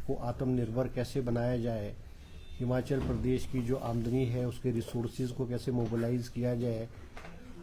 को आत्मनिर्भर कैसे बनाया जाए, हिमाचल प्रदेश की जो आमदनी है उसके रिसोर्सेज को कैसे मोबिलाइज किया जाए,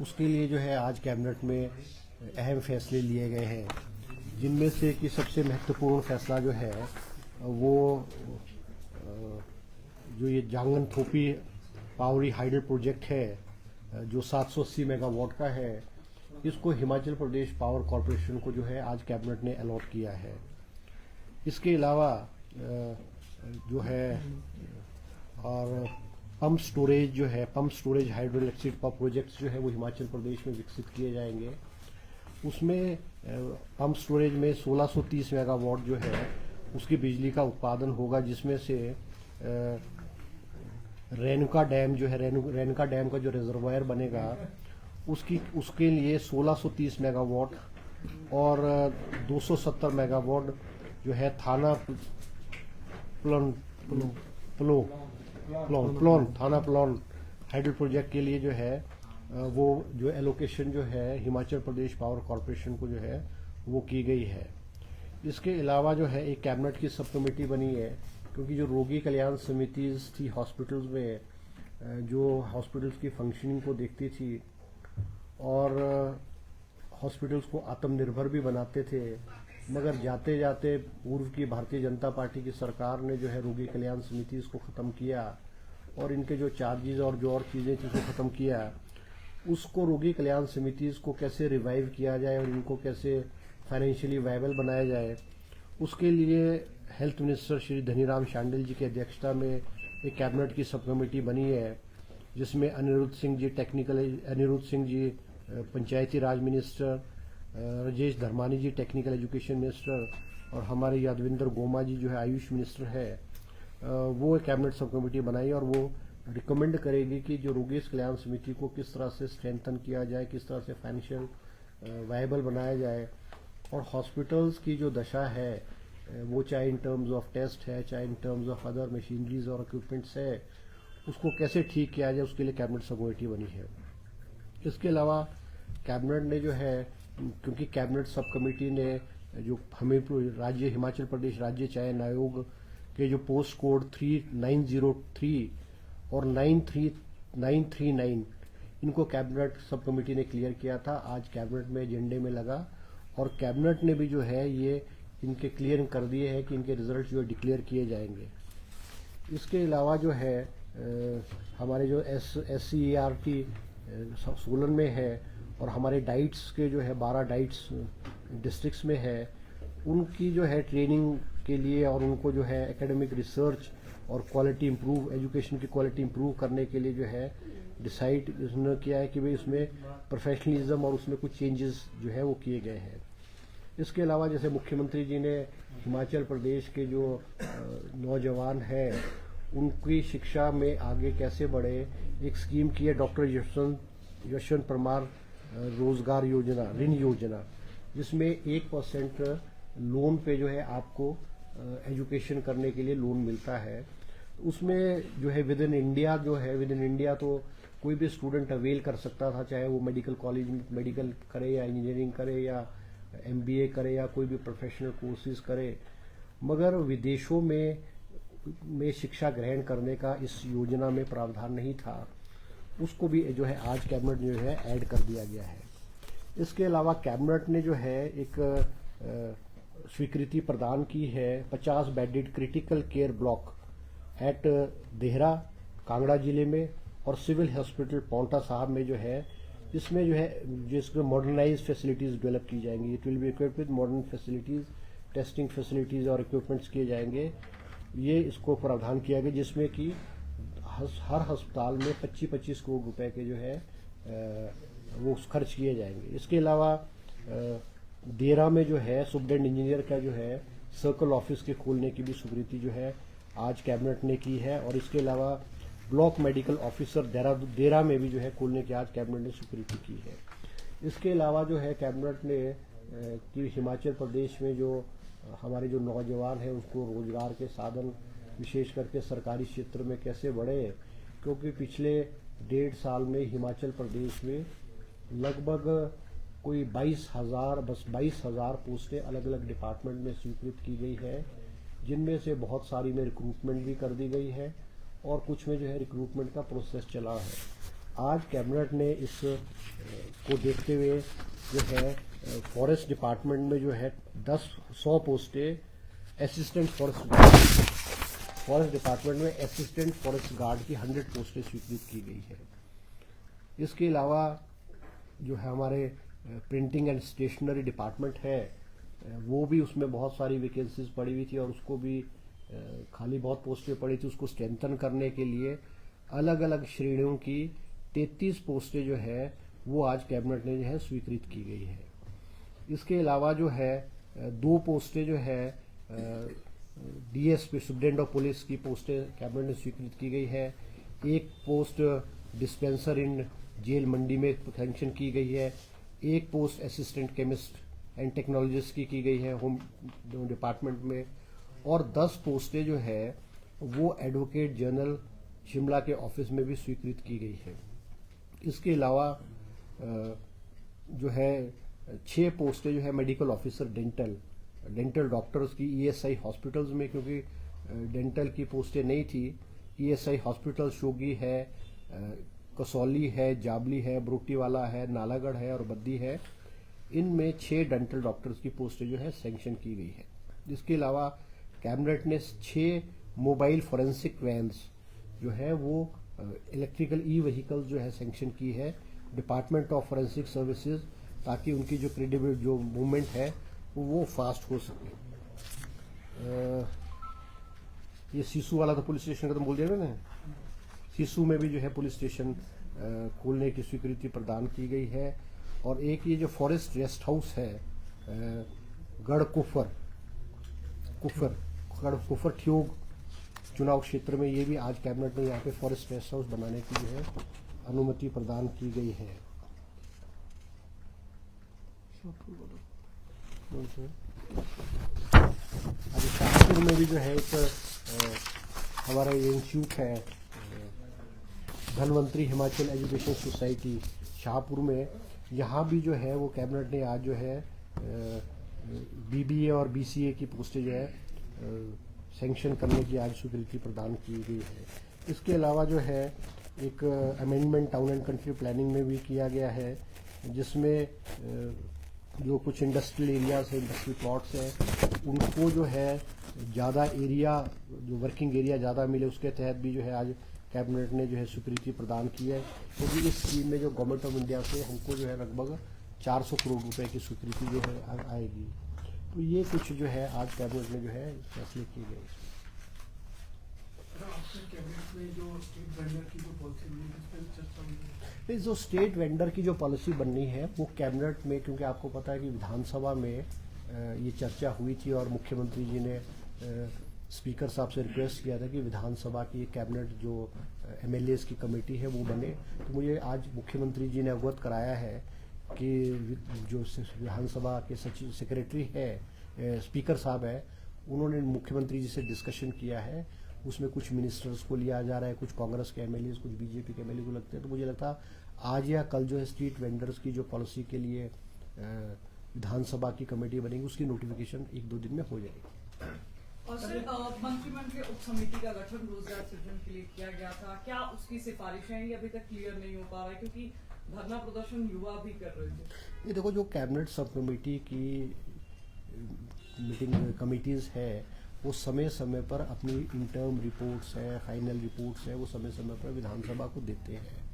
उसके लिए जो है आज कैबिनेट में अहम फैसले लिए गए हैं, जिनमें से कि सबसे महत्वपूर्ण फैसला जो है वो जो ये जांगन थोपी पावरी हाइडल प्रोजेक्ट है जो 780 मेगावाट का है, इसको हिमाचल प्रदेश पावर कॉरपोरेशन को जो है आज कैबिनेट ने अलॉट किया है। इसके अलावा जो है और पंप स्टोरेज जो है, pump storage hydro electric power projects जो है वो हिमाचल प्रदेश में विकसित किए जाएंगे। उसमें पंप स्टोरेज में 1630 मेगावाट जो है उसकी बिजली का उत्पादन होगा, जिसमें से रेणुका डैम जो है, रेणुका डैम का जो रिजर्वायर बनेगा उसके लिए 1630 मेगावाट और 270 मेगावाट जो है थाना प्लोन हाइडल प्रोजेक्ट के लिए जो है वो जो एलोकेशन जो है हिमाचल प्रदेश पावर कॉरपोरेशन को जो है वो की गई है। इसके अलावा जो है एक कैबिनेट की सब कमेटी बनी है, क्योंकि जो रोगी कल्याण समितिज थी हॉस्पिटल्स में, जो हॉस्पिटल्स की फंक्शनिंग को देखती थी और हॉस्पिटल्स को आत्मनिर्भर भी बनाते थे, मगर जाते जाते पूर्व की भारतीय जनता पार्टी की सरकार ने जो है रोगी कल्याण समितिज को ख़त्म किया और इनके जो चार्जेस और जो और चीज़ें थी उसको ख़त्म किया। उसको रोगी कल्याण समितिज को कैसे रिवाइव किया जाए और इनको कैसे फाइनेंशियली वायबल बनाया जाए, उसके लिए हेल्थ मिनिस्टर श्री धनीराम शांडिल जी की अध्यक्षता में एक कैबिनेट की सब कमेटी बनी है, जिसमें अनिरुद्ध सिंह जी पंचायती राज मिनिस्टर, राजेश धर्मानी जी टेक्निकल एजुकेशन मिनिस्टर और हमारे यादविंदर गोमा जी जो है आयुष मिनिस्टर है, वो एक कैबिनेट सब कमेटी बनाई और वो रिकमेंड करेगी कि जो रोगी कल्याण समिति को किस तरह से स्ट्रेंथन किया जाए, किस तरह से फाइनेंशियल वायबल बनाया जाए और हॉस्पिटल्स की जो दशा है वो चाहे इन टर्म्स ऑफ टेस्ट है, चाहे in terms of other machineries और इक्विपमेंट्स है, उसको कैसे ठीक किया जाए, उसके लिए कैबिनेट सब कमेटी बनी है। इसके अलावा कैबिनेट ने जो है, क्योंकि कैबिनेट सब कमेटी ने जो हमें राज्य हिमाचल प्रदेश राज्य चयन आयोग के जो पोस्ट कोड 3903 और 93939 इनको कैबिनेट सब कमेटी ने क्लियर किया था, आज कैबिनेट में एजेंडे में लगा और कैबिनेट ने भी जो है ये इनके क्लियर कर दिए हैं कि इनके रिजल्ट जो डिक्लेयर किए जाएंगे। इसके अलावा जो है हमारे जो SCERT सोलन में है और हमारे डाइट्स के जो है 12 डाइट्स डिस्ट्रिक्ट्स में है, उनकी जो है ट्रेनिंग के लिए और उनको जो है एकेडमिक रिसर्च और क्वालिटी इंप्रूव, एजुकेशन की क्वालिटी इंप्रूव करने के लिए जो है डिसाइड उसने किया है कि भाई उसमें प्रोफेशनलिज्म और उसमें कुछ चेंजेस जो है वो किए गए हैं। इसके अलावा जैसे मुख्यमंत्री जी ने हिमाचल प्रदेश के जो नौजवान हैं उनकी शिक्षा में आगे कैसे बढ़े, एक स्कीम की है डॉक्टर यशवंत परमार रोजगार योजना, ऋण योजना, जिसमें 1% लोन पे जो है आपको एजुकेशन करने के लिए लोन मिलता है। उसमें जो है विद इन इंडिया तो कोई भी स्टूडेंट अवेल कर सकता था, चाहे वो मेडिकल कॉलेज में मेडिकल करे या इंजीनियरिंग करे या MBA करे या कोई भी प्रोफेशनल कोर्सेज करे, मगर विदेशों में शिक्षा ग्रहण करने का इस योजना में प्रावधान नहीं था, उसको भी जो है आज कैबिनेट जो है ऐड कर दिया गया है। इसके अलावा कैबिनेट ने जो है एक स्वीकृति प्रदान की है 50 bedded critical care block at Dehra Kangra जिले में और सिविल हॉस्पिटल पौंटा साहब में जो है, इसमें जो है जिसको मॉडर्नाइज फैसिलिटीज़ डेवलप की जाएंगी। It will be equipped with modern facilities, testing facilities और इक्विपमेंट्स किए जाएंगे। ये इसको प्रावधान किया गया जिसमें कि हर अस्पताल में 25-25 करोड़ रुपए के जो है वो खर्च किए जाएंगे। इसके अलावा देरा में जो है सुपरिटेंडेंट इंजीनियर का जो है सर्कल ऑफिस के खोलने की भी स्वीकृति जो है आज कैबिनेट ने की है और इसके अलावा ब्लॉक मेडिकल ऑफिसर देरा में भी जो है खोलने की आज कैबिनेट ने स्वीकृति की है। इसके अलावा जो है कैबिनेट ने कि हिमाचल प्रदेश में जो हमारे जो नौजवान हैं उसको रोजगार के साधन विशेष करके सरकारी क्षेत्र में कैसे बढ़े, क्योंकि पिछले 1.5 साल में हिमाचल प्रदेश में लगभग कोई 22,000 पोस्टें अलग अलग डिपार्टमेंट में स्वीकृत की गई है, जिनमें से बहुत सारी में रिक्रूटमेंट भी कर दी गई है और कुछ में जो है रिक्रूटमेंट का प्रोसेस चला है। आज कैबिनेट ने इस को देखते हुए जो है फॉरेस्ट डिपार्टमेंट में जो है 100 पोस्टें असिस्टेंट फॉरेस्ट डिपार्टमेंट में असिस्टेंट फॉरेस्ट गार्ड की 100 पोस्टें स्वीकृत की गई है। इसके अलावा जो है हमारे प्रिंटिंग एंड स्टेशनरी डिपार्टमेंट है, वो भी उसमें बहुत सारी वैकेंसीज पड़ी हुई थी और उसको भी खाली बहुत पोस्टें पड़ी थी। उसको स्ट्रेंथन करने के लिए अलग अलग श्रेणियों की 33 पोस्टें जो है वो आज कैबिनेट ने जो है स्वीकृत की गई है। इसके अलावा जो है 2 पोस्टें जो है डीएसपी सुप्रिटेंडेंट ऑफ पुलिस की पोस्टें कैबिनेट ने स्वीकृत की गई है। एक पोस्ट डिस्पेंसर इन जेल मंडी में सैंक्शन की गई है। एक post assistant chemist and technologist की गई है होम डिपार्टमेंट में। और 10 पोस्टें जो है वो एडवोकेट जनरल शिमला के ऑफिस में भी स्वीकृत की गई है। इसके अलावा जो है 6 पोस्टें जो है मेडिकल ऑफिसर डेंटल डॉक्टर्स की ईएसआई हॉस्पिटल्स में, क्योंकि डेंटल की पोस्टें नहीं थी। ईएसआई हॉस्पिटल शोगी है, कसौली है, जाबली है, ब्रोटीवाला है, नालागढ़ है और बद्दी है। इनमें 6 डेंटल डॉक्टर्स की पोस्टें जो है सैंक्शन की गई है। इसके अलावा कैबिनेट ने 6 मोबाइल फोरेंसिक वैन्स जो है वो इलेक्ट्रिकल ई व्हीकल्स जो है सैंक्शन की है डिपार्टमेंट ऑफ फोरेंसिक सर्विसेज, ताकि उनकी जो क्रेडिबल जो मूवमेंट है वो फास्ट हो सके। ये सीसू वाला तो पुलिस स्टेशन का तो बोल दिया ना, सीसू में भी जो है पुलिस स्टेशन खोलने की स्वीकृति प्रदान की गई है। और एक ये जो फॉरेस्ट रेस्ट हाउस है गढ़कुफर ठियोग चुनाव क्षेत्र में, ये भी आज कैबिनेट ने यहाँ पे फॉरेस्ट रेस्ट हाउस बनाने की जो है अनुमति प्रदान की गई है। अभी शाहपुर में भी जो है एक हमारा इंस्टीट्यूट है धनवंतरी हिमाचल एजुकेशन सोसाइटी शाहपुर में, यहाँ भी जो है वो कैबिनेट ने आज जो है बीबीए और बीसीए की पोस्टें जो है सैंक्शन करने की आज स्वीकृति प्रदान की गई है। इसके अलावा जो है एक amendment town and country planning में भी किया गया है, जिसमें जो कुछ इंडस्ट्रियल एरियाज है, इंडस्ट्रियल प्लॉट्स हैं, उनको जो है ज़्यादा एरिया जो वर्किंग एरिया ज़्यादा मिले, उसके तहत भी जो है आज कैबिनेट ने जो है स्वीकृति प्रदान की है। क्योंकि इस स्कीम में जो गवर्नमेंट ऑफ इंडिया से हमको जो है लगभग 400 करोड़ रुपए की स्वीकृति जो है आएगी। तो ये कुछ जो है आज कैबिनेट में जो है फैसले किए गए। जो स्टेट वेंडर की जो पॉलिसी बननी है वो कैबिनेट में, क्योंकि आपको पता है कि विधानसभा में ये चर्चा हुई थी और मुख्यमंत्री जी ने स्पीकर साहब से रिक्वेस्ट किया था कि विधानसभा की कैबिनेट जो एमएलएस की कमेटी है वो बने। तो मुझे आज मुख्यमंत्री जी ने अवगत कराया है कि जो विधानसभा के सचिव सेक्रेटरी है स्पीकर साहब है, उन्होंने मुख्यमंत्री जी से डिस्कशन किया है। उसमें कुछ मिनिस्टर्स को लिया जा रहा है, कुछ कांग्रेस के एमएलए, कुछ बीजेपी के एमएलए को लगते हैं। तो मुझे लगता है आज या कल जो है स्ट्रीट वेंडर्स की जो पॉलिसी के लिए विधानसभा की कमेटी बनेगी, उसकी नोटिफिकेशन 1-2 दिन में हो जाएगी। और सर मंत्रिमंडलीय उप समिति का गठन रोजगार सृजन के लिए किया गया था, क्या उसकी सिफारिशें ये अभी तक क्लियर नहीं हो पा रहा है, क्योंकि धरना प्रदर्शन युवा भी कर रहे थे। ये देखो, जो कैबिनेट सब कमेटी की मीटिंग कमिटीज़ है वो समय समय पर अपनी इंटर्म रिपोर्ट्स है, फाइनल रिपोर्ट्स है, वो समय समय पर विधानसभा को देते हैं।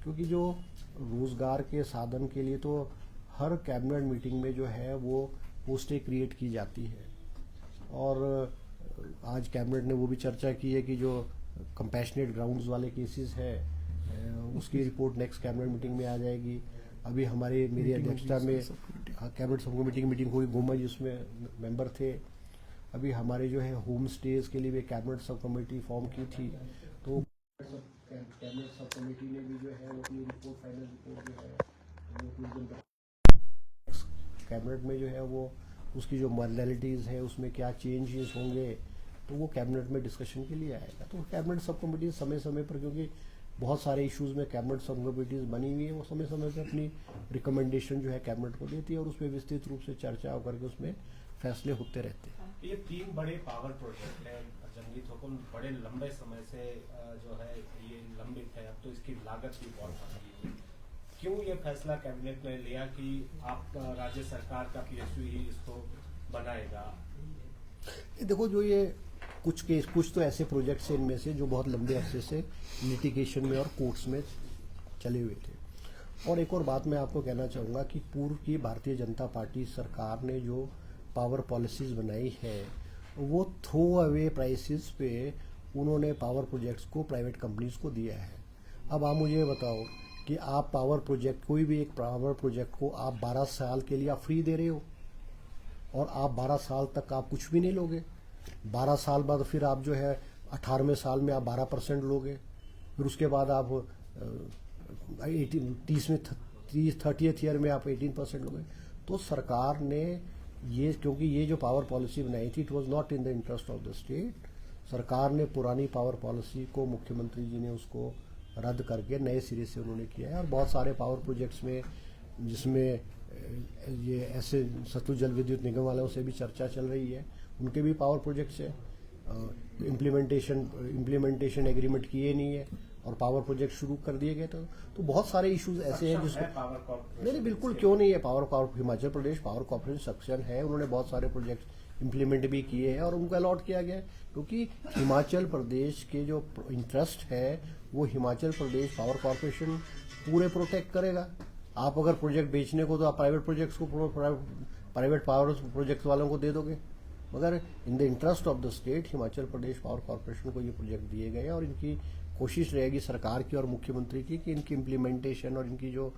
क्योंकि जो रोज़गार के साधन के लिए तो हर कैबिनेट मीटिंग में जो है वो पोस्टें क्रिएट की जाती है। और आज कैबिनेट ने वो भी चर्चा की है कि जो कंपैशनेट ग्राउंड्स वाले केसेस है उसकी रिपोर्ट नेक्स्ट कैबिनेट मीटिंग में आ जाएगी। अभी मेरी अध्यक्षता में कैबिनेट सब कमेटी की मीटिंग हुई, गोमा जी उसमें मेंबर थे। अभी हमारे जो है होम स्टेज के लिए भी कैबिनेट सब कमेटी फॉर्म की थी, तो कैबिनेट सब कमेटी ने भी जो है वो अपनी रिपोर्ट फाइनल रिपोर्ट जो है वो कुछ दिन कैबिनेट में जो है वो उसकी जो मॉडलिटीज़ है उसमें क्या चेंजेस होंगे तो वो कैबिनेट में डिस्कशन के लिए आएगा। तो कैबिनेट सब कमेटी समय समय पर, क्योंकि बहुत सारे इश्यूज़ में कैबिनेट सब कमेटीज़ बनी हुई है, वो समय समय पर अपनी रिकमेंडेशन जो है कैबिनेट को देती है और उस पर विस्तृत रूप से चर्चा करके उसमें फैसले होते रहते हैं। ये 3 बड़े पावर प्रोजेक्ट हैं जंगी थोपन, बड़े लंबे समय से जो है ये लंबित है। अब तो इसकी लागत भी बहुत बढ़ गई है। क्यों ये फैसला कैबिनेट ने लिया कि आप राज्य सरकार का PSU ही इसको बनाएगा? देखो, जो ये कुछ तो ऐसे प्रोजेक्ट्स हैं इनमें से जो बहुत लंबे अरसे से लिटिगेशन में और कोर्ट्स में चले हुए थे। और एक और बात मैं आपको कहना चाहूँगा कि पूर्व की भारतीय जनता पार्टी सरकार ने जो पावर पॉलिसीज़ बनाई है वो थ्रो अवे प्राइसेस पे उन्होंने पावर प्रोजेक्ट्स को प्राइवेट कंपनीज को दिया है। अब आप मुझे बताओ कि आप पावर प्रोजेक्ट, कोई भी एक पावर प्रोजेक्ट को आप 12 साल के लिए आप फ्री दे रहे हो और आप 12 साल तक आप कुछ भी नहीं लोगे। 12 साल बाद फिर आप जो है 18वें साल में आप 12% लोगे, फिर उसके बाद आप 30th ईयर में आप 18% लोगे। तो सरकार ने ये, क्योंकि ये जो पावर पॉलिसी बनाई थी it was not in the interest of the state, सरकार ने पुरानी पावर पॉलिसी को, मुख्यमंत्री जी ने उसको रद्द करके नए सिरे से उन्होंने किया है। और बहुत सारे पावर प्रोजेक्ट्स में, जिसमें ये ऐसे सतलुज जल विद्युत निगम वालों से भी चर्चा चल रही है, उनके भी पावर प्रोजेक्ट्स है, इम्प्लीमेंटेशन एग्रीमेंट किए नहीं है और पावर प्रोजेक्ट शुरू कर दिए गए। तो बहुत सारे इश्यूज ऐसे हैं जिसको नहीं, बिल्कुल क्यों नहीं है। हिमाचल प्रदेश पावर कॉर्पोरेशन सक्षम है, उन्होंने बहुत सारे प्रोजेक्ट इम्प्लीमेंट भी किए हैं और उनको अलॉट किया गया है, क्योंकि हिमाचल प्रदेश के जो इंटरेस्ट है वो हिमाचल प्रदेश पावर कॉर्पोरेशन पूरे प्रोटेक्ट करेगा। आप अगर प्रोजेक्ट बेचने को तो आप प्राइवेट प्रोजेक्ट्स को, प्राइवेट पावर प्रोजेक्ट वालों को दे दोगे, मगर in the interest of the state Himachal Pradesh power corporation को ये प्रोजेक्ट दिए गए हैं। और इनकी कोशिश रहेगी सरकार की और मुख्यमंत्री की कि इनकी इम्प्लीमेंटेशन और इनकी जो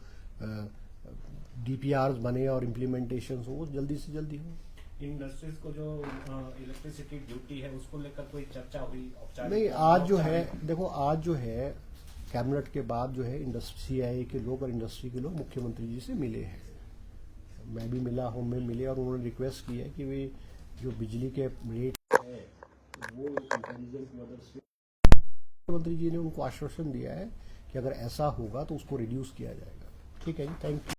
DPRs बने और इम्प्लीमेंटेशन हो वो जल्दी से जल्दी हो। इंडस्ट्रीज को जो इलेक्ट्रिसिटी ड्यूटी है उसको लेकर कोई चर्चा हुई? नहीं, आज जो है, देखो आज जो है कैबिनेट के बाद जो है CII के लोग और इंडस्ट्री के लोग मुख्यमंत्री जी से मिले हैं। मैं भी मिला, हम में मिले और उन्होंने रिक्वेस्ट की है कि वे जो बिजली के रेट है वो कंपैरिजन की मदद से, मुख्यमंत्री जी ने उनको आश्वासन दिया है कि अगर ऐसा होगा तो उसको रिड्यूस किया जाएगा। ठीक है जी, थैंक यू।